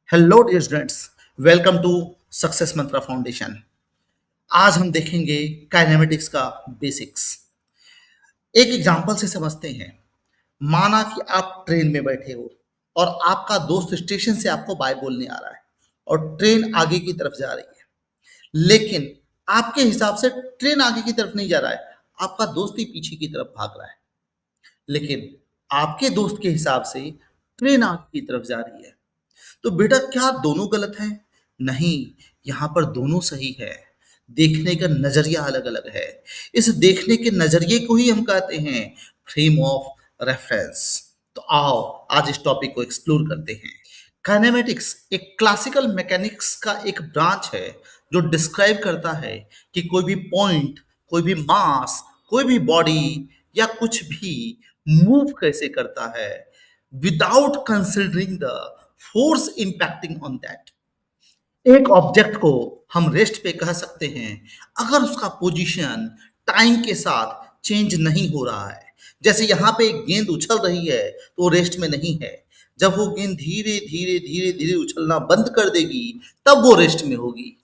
Hello dear students, welcome to success mantra foundation. आज हम देखेंगे काइनेमेटिक्स का बेसिक्स। एक एग्जांपल से समझते हैं। माना कि आप ट्रेन में बैठे हो और आपका दोस्त स्टेशन से आपको बाय बोलने आ रहा है और ट्रेन आगे की तरफ जा रही है, लेकिन आपके हिसाब से ट्रेन आगे की तरफ नहीं जा रहा है, आपका दोस्त ही पीछे की तरफ भाग रहा है। लेकिन आपके दोस्त के हिसाब से ट्रेन आगे की तरफ जा रही है। तो बेटा क्या दोनों गलत हैं? नहीं, यहाँ पर दोनों सही है। देखने का नजरिया अलग अलग है। इस देखने के नजरिए को ही हम कहते हैं फ्रेम ऑफ रेफरेंस। तो आओ आज इस टॉपिक को एक्सप्लोर करते हैं। काइनेमेटिक्स एक क्लासिकल मैकेनिक्स का एक ब्रांच है जो डिस्क्राइब करता है कि कोई भी पॉइंट, कोई भी मास, कोई भी बॉडी या कुछ भी मूव कैसे करता है without considering the force impacting on that. एक ऑब्जेक्ट को हम रेस्ट पे कह सकते हैं अगर उसका पोजीशन टाइम के साथ चेंज नहीं हो रहा है। जैसे यहाँ पे एक गेंद उछल रही है तो वो रेस्ट में नहीं है। जब वो गेंद धीरे धीरे धीरे धीरे उछलना बंद कर देगी तब वो रेस्ट में होगी।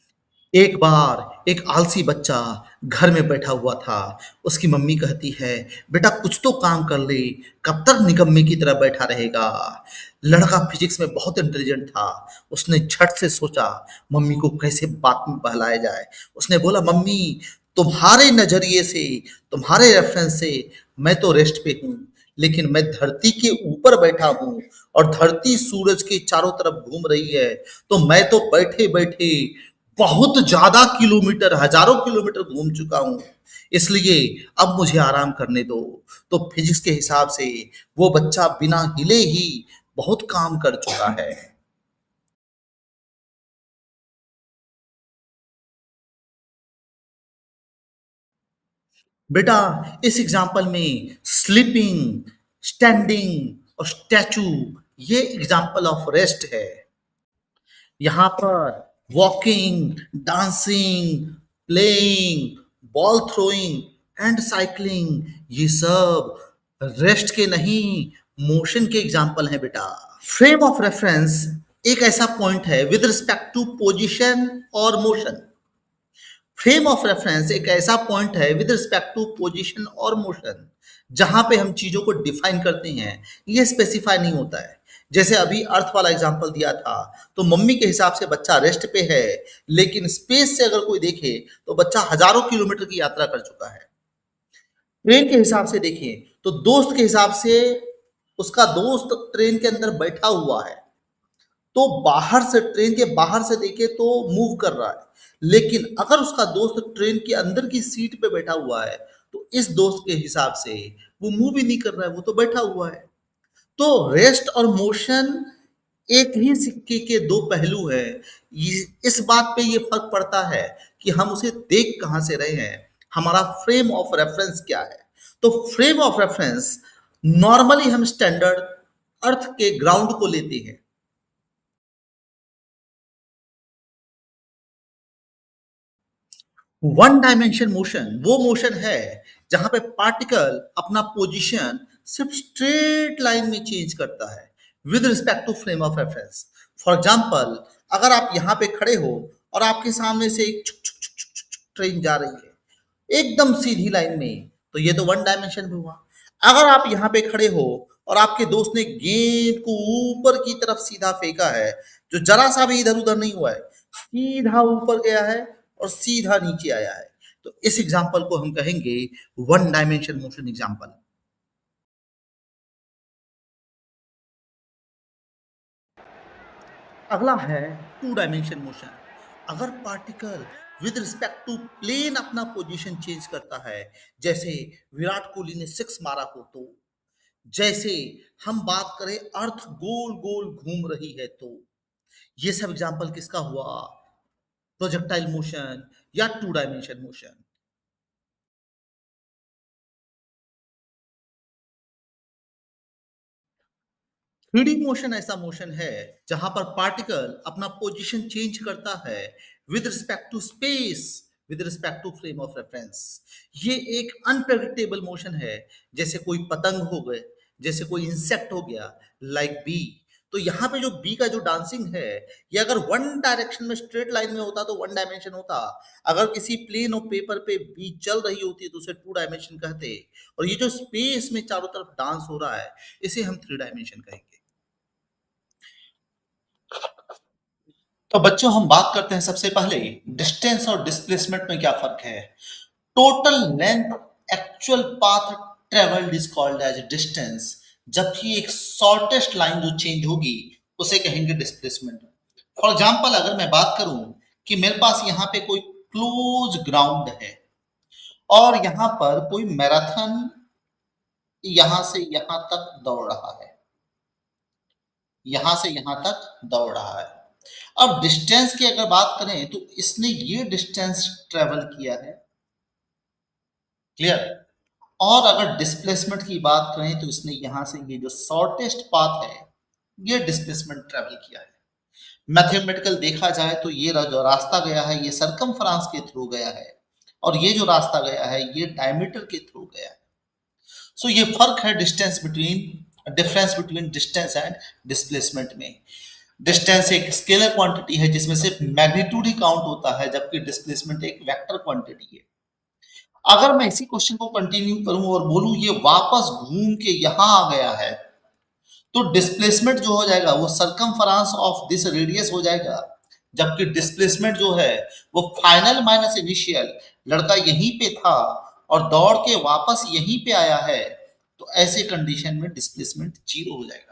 एक बार एक आलसी बच्चा घर में बैठा हुआ था। उसकी मम्मी कहती है, बेटा कुछ तो काम कर ले, कब तक निकम्मे की तरह बैठा रहेगा। लड़का फिजिक्स में बहुत इंटेलिजेंट था। उसने झट से सोचा मम्मी को कैसे बात में बहलाया जाए। उसने बोला, मम्मी तुम्हारे नजरिए से, तुम्हारे रेफरेंस से मैं तो रेस्ट पे हूँ, लेकिन मैं धरती के ऊपर बैठा हूँ और धरती सूरज के चारों तरफ घूम रही है। तो मैं तो बैठे बैठे बहुत ज्यादा किलोमीटर, हजारों किलोमीटर घूम चुका हूं, इसलिए अब मुझे आराम करने दो। तो फिजिक्स के हिसाब से वो बच्चा बिना हिले ही बहुत काम कर चुका है। बेटा इस एग्जाम्पल में स्लीपिंग, स्टैंडिंग और स्टैचू ये एग्जाम्पल ऑफ रेस्ट है। यहाँ पर walking, dancing, playing, ball throwing and cycling ये सब रेस्ट के नहीं, मोशन के एग्जाम्पल हैं बेटा। फ्रेम ऑफ रेफरेंस एक ऐसा पॉइंट है विद रिस्पेक्ट टू पोजीशन और मोशन। फ्रेम ऑफ रेफरेंस एक ऐसा पॉइंट है विद रिस्पेक्ट टू पोजीशन और मोशन जहां पे हम चीजों को डिफाइन करते हैं, ये स्पेसिफाई नहीं होता है। जैसे अभी अर्थ वाला एग्जांपल दिया था, तो मम्मी के हिसाब से बच्चा रेस्ट पे है, लेकिन स्पेस से अगर कोई देखे तो बच्चा हजारों किलोमीटर की यात्रा कर चुका है। ट्रेन के हिसाब से देखें तो दोस्त के हिसाब से उसका दोस्त ट्रेन के अंदर बैठा हुआ है, तो बाहर से, ट्रेन के बाहर से देखे तो मूव कर रहा है, लेकिन अगर उसका दोस्त ट्रेन के अंदर की सीट पे बैठा हुआ है तो इस दोस्त के हिसाब से वो मूव ही नहीं कर रहा है, वो तो बैठा हुआ है। तो रेस्ट और मोशन एक ही सिक्के के दो पहलू है। इस बात पे ये फर्क पड़ता है कि हम उसे देख कहां से रहे हैं, हमारा फ्रेम ऑफ रेफरेंस क्या है। तो फ्रेम ऑफ रेफरेंस नॉर्मली हम स्टैंडर्ड अर्थ के ग्राउंड को लेते हैं। वन डायमेंशन मोशन वो मोशन है जहां पे पार्टिकल अपना पोजीशन सिर्फ स्ट्रेट लाइन में चेंज करता है with respect to frame of reference. For example, अगर आप यहाँ पे खड़े हो और आपके सामने से एक छुक छुक छुक छुक छुक छुक ट्रेन जा रही है एकदम सीधी लाइन में, तो ये तो वन डायमेंशन में हुआ। अगर आप यहाँ पे खड़े हो और आपके दोस्त ने गेंद को ऊपर की तरफ सीधा फेंका है, जो जरा सा भी इधर उधर नहीं हुआ है, सीधा ऊपर गया है और सीधा नीचे आया है, तो इस एग्जाम्पल को हम कहेंगे वन डायमेंशन मोशन एग्जाम्पल। अगला है टू डायमेंशन मोशन। अगर particle with respect to plane अपना पोजीशन चेंज करता है, जैसे विराट कोहली ने सिक्स मारा हो, तो जैसे हम बात करें अर्थ गोल गोल घूम रही है, तो ये सब एग्जाम्पल किसका हुआ? प्रोजेक्टाइल मोशन या two dimension motion. Three D motion ऐसा मोशन है जहां पर पार्टिकल अपना पोजीशन चेंज करता है with respect to space, with respect to frame of reference. ये एक अनप्रेडिक्टेबल मोशन है, जैसे कोई पतंग हो गए, जैसे कोई इंसेक्ट हो गया, लाइक बी। तो यहाँ पे जो बी का जो डांसिंग है, ये अगर वन डायरेक्शन में स्ट्रेट लाइन में होता तो वन डायमेंशन होता। अगर किसी प्लेन और पेपर पे बी चल रही होती तो उसे टू डायमेंशन कहते। और ये जो स्पेस में चारों तरफ डांस हो रहा है, इसे हम थ्री डायमेंशन कहेंगे। तो बच्चों हम बात करते हैं सबसे पहले डिस्टेंस और डिस्प्लेसमेंट में क्या फर्क है। Total length actual path travelled is called as distance, जबकि एक शॉर्टेस्ट लाइन जो चेंज होगी उसे कहेंगे डिस्प्लेसमेंट। फॉर एग्जांपल अगर मैं बात करूं कि मेरे पास यहाँ पे कोई क्लोज ग्राउंड है और यहाँ पर कोई मैराथन यहां से यहां तक दौड़ रहा है, यहां से यहां तक दौड़ रहा है। अब डिस्टेंस की अगर बात करें तो इसने ये डिस्टेंस ट्रेवल किया है, क्लियर। और अगर डिस्प्लेसमेंट की बात करें तो इसने यहां से ये जो शॉर्टेस्ट पाथ है ये डिस्प्लेसमेंट ट्रेवल किया है। मैथमेटिकल देखा जाए तो ये जो रास्ता गया है ये सरकमफ्रांस के थ्रू गया है और ये जो रास्ता गया है ये डायमीटर के थ्रू गया है। सो ये फर्क है difference between distance and displacement में। डिस्टेंस एक स्केलर क्वांटिटी है जिसमें सिर्फ मैग्नीट्यूड ही काउंट होता है, जबकि डिस्प्लेसमेंट एक वेक्टर क्वांटिटी है। अगर मैं इसी क्वेश्चन को कंटिन्यू करूं और बोलूं ये वापस घूम के यहां आ गया है, तो डिस्प्लेसमेंट जो हो जाएगा वो सरकमफ्रांस ऑफ दिस रेडियस हो जाएगा, जबकि डिस्प्लेसमेंट जो है वो फाइनल माइनस इनिशियल, लड़का यहीं पे था और दौड़ के वापस यहीं पे आया है, तो ऐसे कंडीशन में डिस्प्लेसमेंट जीरो हो जाएगा।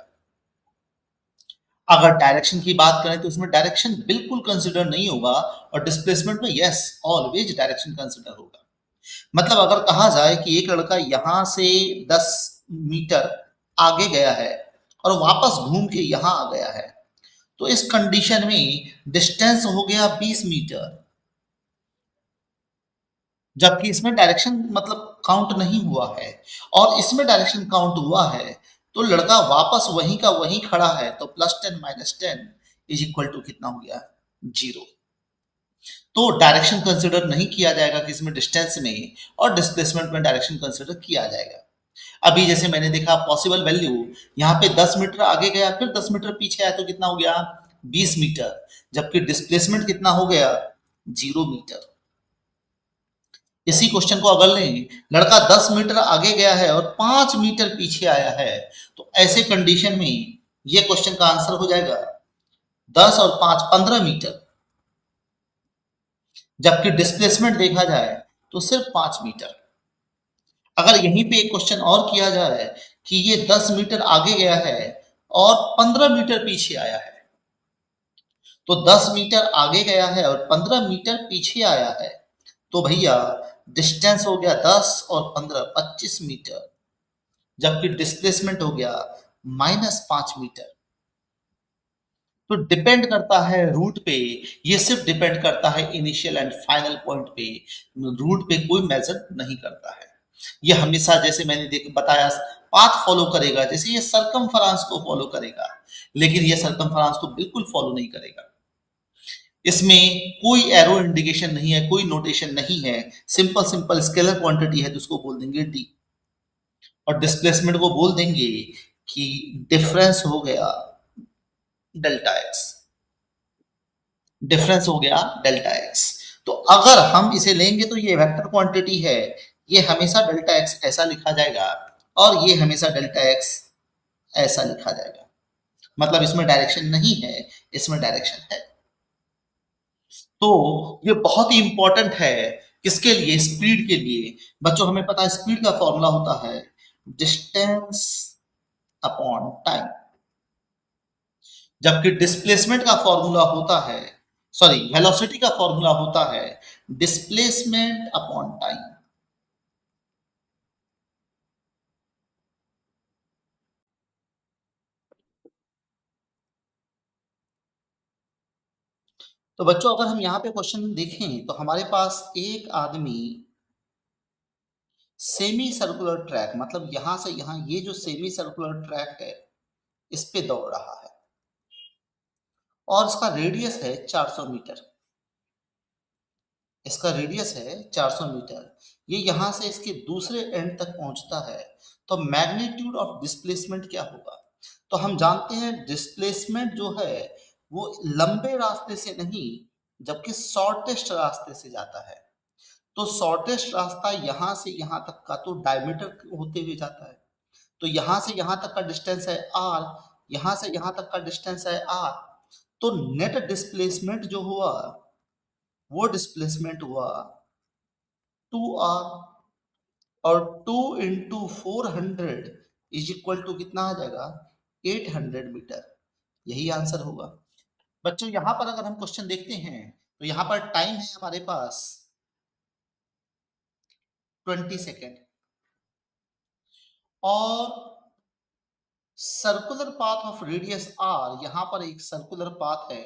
अगर डायरेक्शन की बात करें तो इसमें डायरेक्शन बिल्कुल कंसिडर नहीं होगा और डिस्प्लेसमेंट में यस ऑलवेज डायरेक्शन कंसिडर होगा। मतलब अगर कहा जाए कि एक लड़का यहां से 10 मीटर आगे गया है और वापस घूम के यहां आ गया है, तो इस कंडीशन में डिस्टेंस हो गया 20 मीटर, जबकि इसमें डायरेक्शन मतलब काउंट नहीं हुआ है और इसमें डायरेक्शन काउंट हुआ है। तो लड़का वापस वहीं का वहीं खड़ा है, तो +10 -10 इज इक्वल टू कितना हो गया, जीरो। तो डायरेक्शन कंसिडर नहीं किया जाएगा कि इसमें डिस्टेंस में, और डिस्प्लेसमेंट में डायरेक्शन कंसिडर किया जाएगा। अभी जैसे मैंने देखा पॉसिबल वैल्यू यहाँ पे 10 मीटर आगे गया फिर 10 मीटर पीछे आया तो कितना हो गया 20 मीटर, जबकि डिस्प्लेसमेंट कितना हो गया 0 मीटर। इसी क्वेश्चन को अगर लें, लड़का 10 मीटर आगे गया है और 5 मीटर पीछे आया है, तो ऐसे कंडीशन में ये क्वेश्चन का आंसर हो जाएगा 10 और 5 15 मीटर, जबकि डिस्प्लेसमेंट देखा जाए तो सिर्फ 5 मीटर। अगर यहीं पे एक क्वेश्चन और किया जाए कि ये 10 मीटर आगे गया है और 15 मीटर पीछे आया है, तो 10 मीटर आगे गया है और 15 मीटर पीछे आया है, तो भैया डिस्टेंस हो गया 10 और 15 25 मीटर, जबकि डिस्प्लेसमेंट हो गया -5 मीटर। तो डिपेंड करता है रूट पे, ये सिर्फ डिपेंड करता है इनिशियल एंड फाइनल पॉइंट पे, रूट पे कोई मेजर नहीं करता है। ये हमेशा जैसे मैंने बताया पाथ फॉलो करेगा, जैसे ये सरकमफ्रांस को फॉलो करेगा, लेकिन ये सरकमफ्रांस को बिल्कुल फॉलो नहीं करेगा। इसमें कोई एरो इंडिकेशन नहीं है, कोई नोटेशन नहीं है, सिंपल सिंपल स्केलर क्वांटिटी है तो उसको बोल देंगे डी, और डिस्प्लेसमेंट को बोल देंगे कि डिफरेंस हो गया डेल्टा एक्स, डिफरेंस हो गया डेल्टा एक्स। तो अगर हम इसे लेंगे तो ये वेक्टर क्वांटिटी है, ये हमेशा डेल्टा एक्स ऐसा लिखा जाएगा और ये हमेशा डेल्टा एक्स ऐसा लिखा जाएगा। मतलब इसमें डायरेक्शन नहीं है, इसमें डायरेक्शन है। तो ये बहुत ही इंपॉर्टेंट है, किसके लिए, स्पीड के लिए। बच्चों हमें पता है स्पीड का फॉर्मूला होता है डिस्टेंस अपॉन टाइम, जबकि डिस्प्लेसमेंट का फॉर्मूला होता है, सॉरी वेलोसिटी का फॉर्मूला होता है डिस्प्लेसमेंट अपॉन टाइम। तो बच्चों अगर हम यहाँ पे क्वेश्चन देखें तो हमारे पास एक आदमी सेमी सर्कुलर ट्रैक, मतलब यहां से यहां ये जो सेमी सर्कुलर ट्रैक है इस पे दौड़ रहा है और इसका रेडियस है 400 मीटर, इसका रेडियस है 400 मीटर। ये यहां से इसके दूसरे एंड तक पहुंचता है, तो मैग्नीट्यूड ऑफ डिस्प्लेसमेंट क्या होगा, तो हम जानते हैं डिस्प्लेसमेंट जो है वो लंबे रास्ते से नहीं जबकि शॉर्टेस्ट रास्ते से जाता है। तो शॉर्टेस्ट रास्ता यहाँ से यहाँ तक का तो डायमीटर होते हुए जाता है। तो यहाँ से यहाँ तक का डिस्टेंस है r, यहाँ से यहाँ तक का डिस्टेंस है r। तो नेट डिस्प्लेसमेंट जो हुआ वो डिस्प्लेसमेंट हुआ 2r, और 2 इंटू 400 इज इक्वल टू कितना आ जाएगा 800 मीटर। यही आंसर होगा। बच्चों यहाँ पर अगर हम क्वेश्चन देखते हैं तो यहाँ पर टाइम है हमारे पास 20 सेकेंड, और circular path of radius r, यहाँ पर एक सर्कुलर पाथ है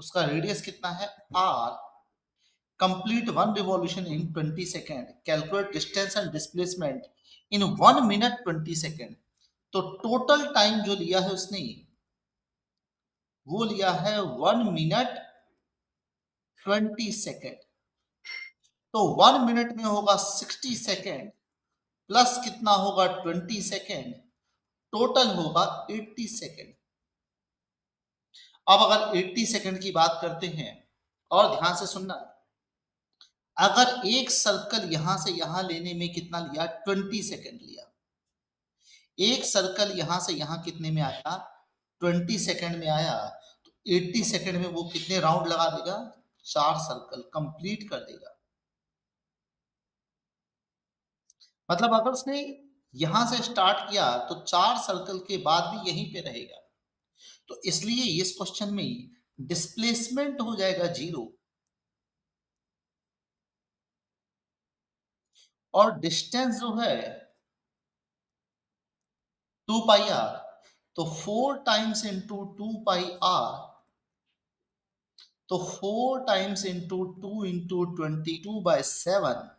उसका रेडियस कितना है r। Complete one revolution in 20 second, calculate distance and displacement in 1 minute 20 second. तो टोटल टाइम जो लिया है उसने वो लिया है 1 मिनट 20 सेकेंड। तो 1 मिनट में होगा 60 सेकेंड प्लस कितना होगा 20 सेकेंड, टोटल होगा 80 सेकेंड। अब अगर 80 सेकेंड की बात करते हैं, और ध्यान से सुनना, अगर एक सर्कल यहां से यहां लेने में कितना लिया 20 सेकेंड लिया, एक सर्कल यहां से यहां कितने में आया 20 सेकेंड में आया, तो 80 सेकेंड में वो कितने राउंड लगा देगा 4 सर्कल कंप्लीट कर देगा। मतलब अगर उसने यहां से स्टार्ट किया तो 4 सर्कल के बाद भी यहीं पे रहेगा। तो इसलिए इस क्वेश्चन में डिस्प्लेसमेंट हो जाएगा 0 और डिस्टेंस जो है 2 पाई आर। तो 4 टाइम्स इंटू 2 पाई आर, तो 4 times into 2 into 22/7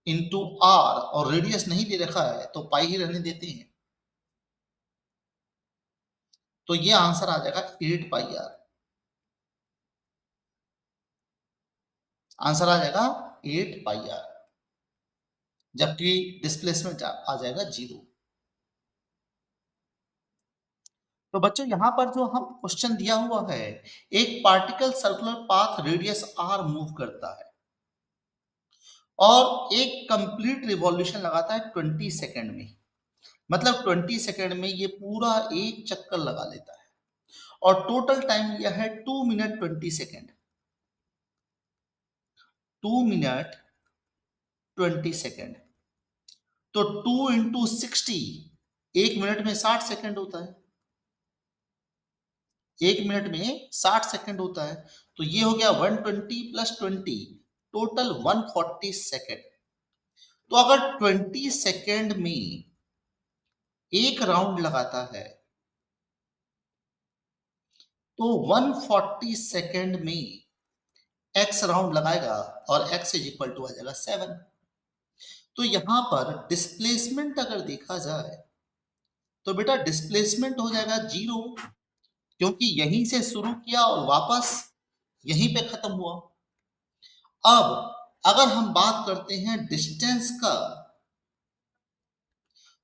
into R, और रेडियस नहीं दे रखा है तो पाई ही रहने देते हैं। तो ये आंसर आ जाएगा 8 पाई आर। आंसर आ जाएगा 8 पाई आर, जबकि डिस्प्लेसमेंट आ जाएगा 0। तो बच्चों यहां पर जो हम क्वेश्चन दिया हुआ है, एक particle circular path radius r move करता है और एक कंप्लीट रिवॉल्यूशन लगाता है 20 सेकेंड में। मतलब 20 सेकेंड में ये पूरा एक चक्कर लगा लेता है, और टोटल टाइम लिया है 2 मिनट 20 सेकेंड। 2 मिनट 20 सेकेंड, तो 2 इंटू 60, एक मिनट में 60 सेकेंड होता है, एक मिनट में 60 सेकेंड होता है। तो ये हो गया 120 प्लस 20, टोटल 140 सेकेंड। तो अगर 20 सेकेंड में एक राउंड लगाता है तो 140 सेकेंड में x राउंड लगाएगा, और x इज इक्वल टू आ जाएगा 7। तो यहां पर डिस्प्लेसमेंट अगर देखा जाए तो बेटा डिस्प्लेसमेंट हो जाएगा 0, क्योंकि यहीं से शुरू किया और वापस यहीं पे खत्म हुआ। अब अगर हम बात करते हैं डिस्टेंस का,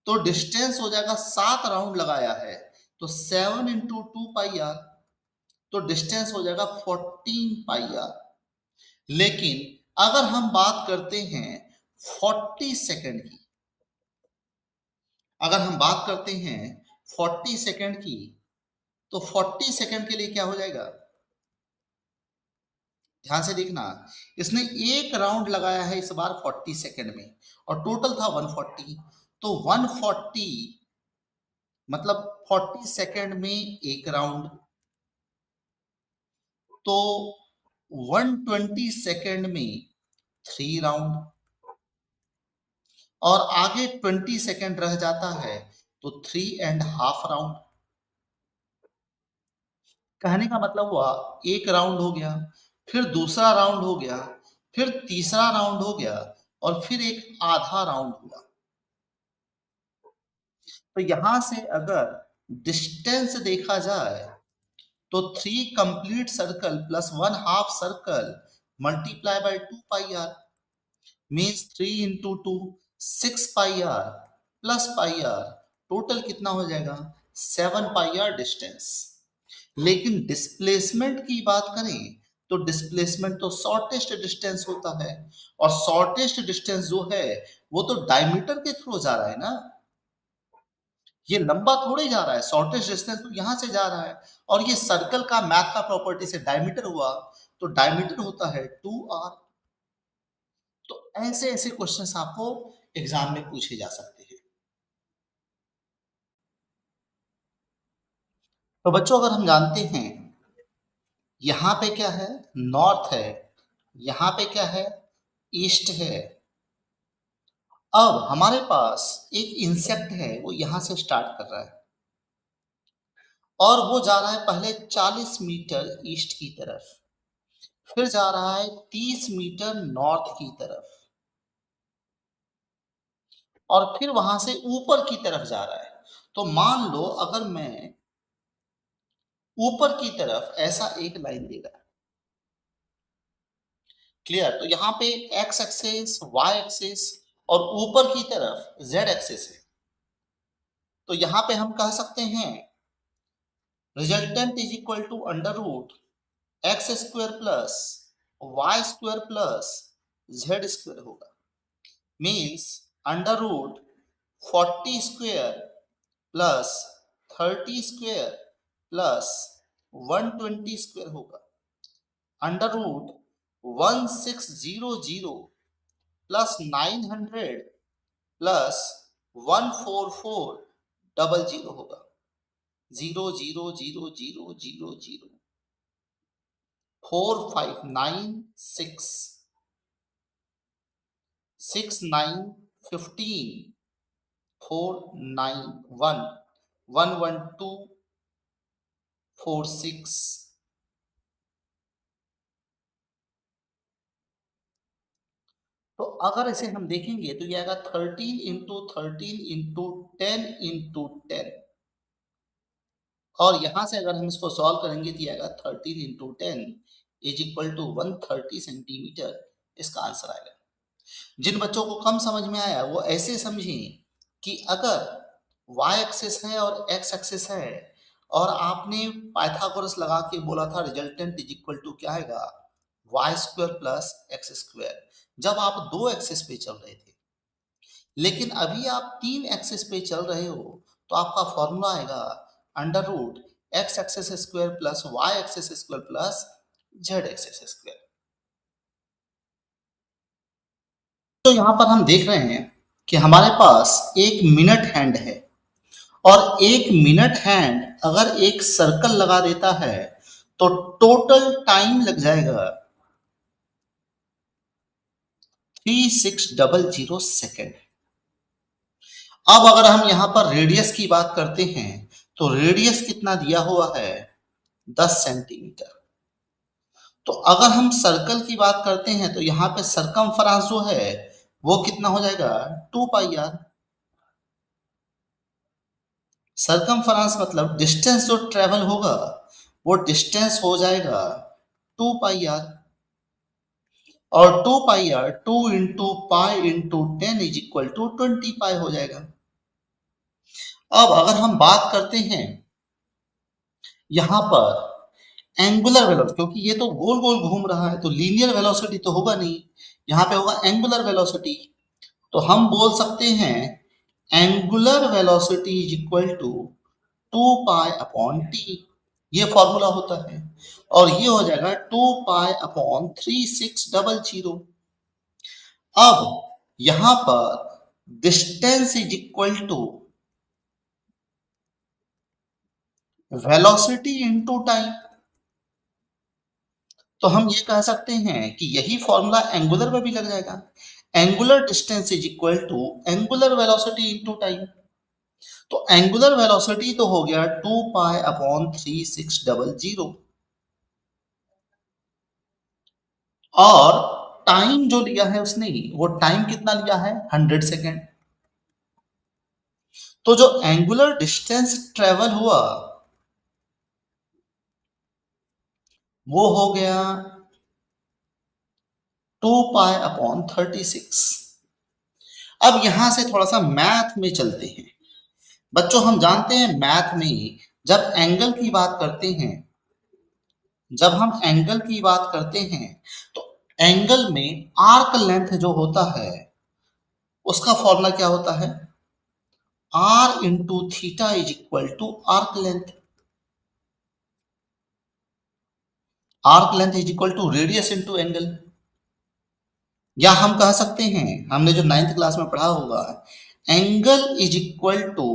तो डिस्टेंस हो जाएगा 7 राउंड लगाया है, तो 7 इंटू 2 पाई आर, तो डिस्टेंस हो जाएगा 14 पाई आर। लेकिन अगर हम बात करते हैं 40 सेकेंड की, अगर हम बात करते हैं 40 सेकेंड की, तो 40 सेकेंड के लिए क्या हो जाएगा, ध्यान से देखना, इसने एक राउंड लगाया है इस बार 40 सेकेंड में, और टोटल था 140। तो 140 मतलब 40 सेकेंड में एक राउंड, तो 120 सेकेंड में 3 राउंड, और आगे 20 सेकेंड रह जाता है तो 3.5 राउंड। कहने का मतलब हुआ एक राउंड हो गया, फिर दूसरा राउंड हो गया, फिर तीसरा राउंड हो गया, और फिर एक आधा राउंड हुआ। तो यहां से अगर डिस्टेंस देखा जाए तो 3 complete circle plus 1 half circle multiply by 2 pi R means 3 into 2 6 pi R plus pi R, total कितना हो जाएगा 7 पाई आर डिस्टेंस। लेकिन डिस्प्लेसमेंट की बात करें तो डिस्प्लेसमेंट तो शॉर्टेस्ट डिस्टेंस होता है, और शॉर्टेस्ट डिस्टेंस जो है वो तो डायमीटर के थ्रू जा रहा है ना, ये लंबा थोड़े जा रहा है, शॉर्टेस्ट डिस्टेंस तो यहां से जा रहा है। और ये सर्कल का मैथ का प्रॉपर्टी से डायमीटर हुआ, तो डायमीटर होता है 2r। तो ऐसे ऐसे क्वेश्चंस आपको एग्जाम में पूछे जा सकते हैं। तो बच्चों अगर हम जानते हैं यहाँ पे क्या है, नॉर्थ है, यहाँ पे क्या है, ईस्ट है। अब हमारे पास एक इंसेक्ट है, वो यहां से स्टार्ट कर रहा है और वो जा रहा है पहले 40 मीटर ईस्ट की तरफ, फिर जा रहा है 30 मीटर नॉर्थ की तरफ, और फिर वहां से ऊपर की तरफ जा रहा है। तो मान लो अगर मैं ऊपर की तरफ ऐसा एक लाइन देगा, क्लियर, तो यहाँ पे एक्स एक्सिस, वाई एक्सिस और ऊपर की तरफ जेड एक्सिस है। तो यहाँ पे हम कह सकते हैं resultant is equal to under root X square plus Y square plus Z square होगा। Means under root 40 square plus 30 square plus 120 square होगा। अंडर रूट 1600 प्लस 900 प्लस 14400 होगा। 0 0 0 0 0 0 4596 6915 491 11246। तो अगर इसे हम देखेंगे तो ये आएगा 13 × 13 × 10 × 10, और यहां से अगर हम इसको सॉल्व करेंगे तो ये आएगा 13 × 10 इज इक्वल टू 130 सेंटीमीटर। इसका आंसर आएगा। जिन बच्चों को कम समझ में आया वो ऐसे समझें कि अगर y एक्सिस है और x एक्सिस है और आपने पाइथागोरस लगा के बोला था रिजल्टेंट इज इक्वल टू क्या आएगा Y square plus X square, जब आप 2 एक्सिस पे चल रहे थे। लेकिन अभी आप 3 एक्सिस पे चल रहे हो तो आपका फॉर्मूला आएगा under root X axis square plus Y axis square plus Z axis square. तो यहां पर हम देख रहे हैं कि हमारे पास एक मिनट हैंड है, और एक मिनट हैंड अगर एक सर्कल लगा देता है तो टोटल टाइम लग जाएगा 3600 सेकेंड। अब अगर हम यहां पर रेडियस की बात करते हैं तो रेडियस कितना दिया हुआ है 10 सेंटीमीटर। तो अगर हम सर्कल की बात करते हैं तो यहाँ पे सरकमफ्रेंस जो है वो कितना हो जाएगा 2 पाई आर। सरकमफ्रेंस मतलब डिस्टेंस जो ट्रेवल होगा वो डिस्टेंस हो जाएगा 2 पाई आर, और 2 pi R 2 × pi × 10 is equal to 20 pi हो जाएगा। अब अगर हम बात करते हैं यहां पर एंगुलर वेलोसिटी, क्योंकि ये तो गोल गोल घूम रहा है तो लीनियर वेलोसिटी तो होगा नहीं, यहाँ पे होगा एंगुलर वेलोसिटी। तो हम बोल सकते हैं angular velocity is equal to 2 पाई/टी, ये फॉर्मूला होता है, और ये हो जाएगा 2 पाई/3600। अब यहां पर distance is equal to velocity into time. तो हम ये कह सकते हैं कि यही फॉर्मूला एंगुलर में भी लग जाएगा। Angular distance is equal to angular velocity into time. तो एंगुलर वेलोसिटी तो हो गया 2 पाई/3600, और टाइम जो लिया है उसने वो टाइम कितना लिया है 100 सेकेंड। तो जो एंगुलर डिस्टेंस ट्रेवल हुआ वो हो गया 2 पाई/36। अब यहां से थोड़ा सा मैथ में चलते हैं। बच्चों हम जानते हैं मैथ में जब एंगल की बात करते हैं, जब हम एंगल की बात करते हैं तो एंगल में आर्क लेंथ जो होता है उसका फॉर्मूला क्या होता है? R into theta is equal to arc length. Arc length is equal to radius into angle. या हम कह सकते हैं, हमने जो 9th क्लास में पढ़ा होगा, angle is equal to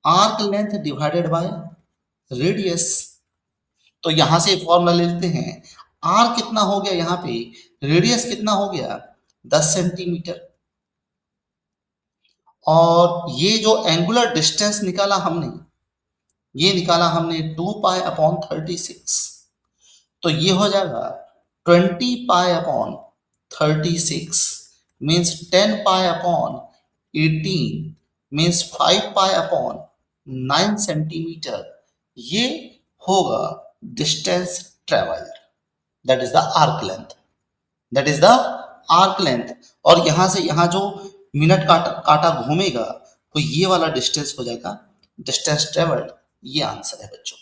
arc length divided by radius. तो यहां से फॉर्मूला ले लेते हैं, आर कितना हो गया यहाँ पे, रेडियस कितना हो गया 10 सेंटीमीटर, और ये जो एंगुलर डिस्टेंस निकाला हमने, ये निकाला हमने 2 पाई अपॉन 36। तो ये हो जाएगा 20 pi upon 36 means 10 pi upon 18 means 5 pi upon 9 centimetre. ये होगा distance travelled, that is the arc length, that is the arc length. और यहां से यहां जो मिनट काटा काटा घूमेगा तो ये वाला डिस्टेंस हो जाएगा डिस्टेंस ट्रेवल्ड। ये आंसर है बच्चों।